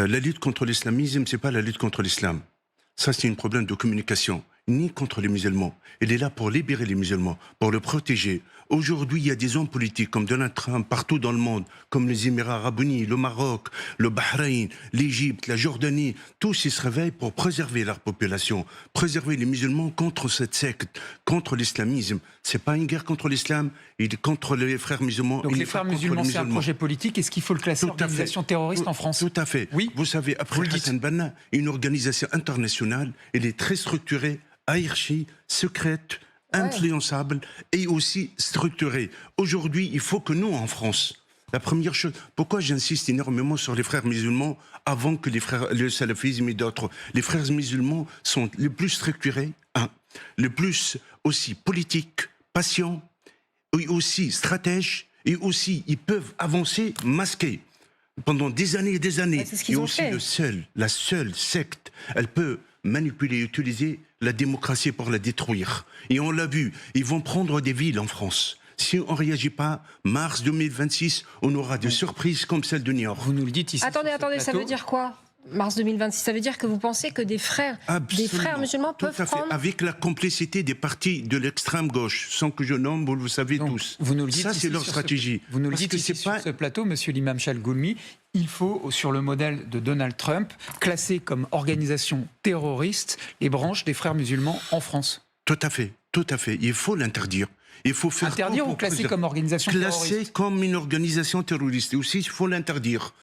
La lutte contre l'islamisme, c'est pas la lutte contre l'islam. Ça, c'est un problème de communication, ni contre les musulmans. Il est là pour libérer les musulmans, pour le protéger. Aujourd'hui, il y a des hommes politiques comme Donald Trump partout dans le monde, comme les Émirats arabes unis, le Maroc, le Bahreïn, l'Égypte, la Jordanie. Tous ils se réveillent pour préserver leur population, préserver les musulmans contre cette secte, contre l'islamisme. C'est pas une guerre contre l'islam, il est contre les frères musulmans. Donc les frères musulmans, c'est un projet politique. Est-ce qu'il faut le classer organisation terroriste en France? Tout à fait. Oui. Vous savez, après Hassan Banna, une organisation internationale, elle est très structurée, hiérarchie, secrète, influençable et aussi structurée. Aujourd'hui, il faut que nous, en France, la première chose, pourquoi j'insiste énormément sur les frères musulmans avant que le salafisme et d'autres? Les frères musulmans sont les plus structurés, les plus aussi politiques, patients, et aussi stratèges, et aussi ils peuvent avancer masqués pendant des années et des années. C'est ce qu'ils ont aussi fait. la seule secte, elle peut manipuler et utiliser la démocratie pour la détruire. Et on l'a vu, ils vont prendre des villes en France. Si on ne réagit pas, mars 2026, on aura des surprises comme celle de New York. Vous nous le dites ici. Attendez, ça veut dire quoi? Mars 2026, ça veut dire que vous pensez que des frères musulmans peuvent prendre... Avec la complicité des partis de l'extrême gauche, sans que je nomme, vous le savez tous. Vous nous le dites ça, c'est leur stratégie. Vous nous le dites ici sur ce plateau, monsieur l'imam Chalgoumi, il faut, sur le modèle de Donald Trump, classer comme organisation terroriste les branches des frères musulmans en France. Tout à fait, tout à fait. Il faut l'interdire. Il faut faire interdire ou classer comme organisation terroriste? Classer comme une organisation terroriste. Et aussi, il faut l'interdire.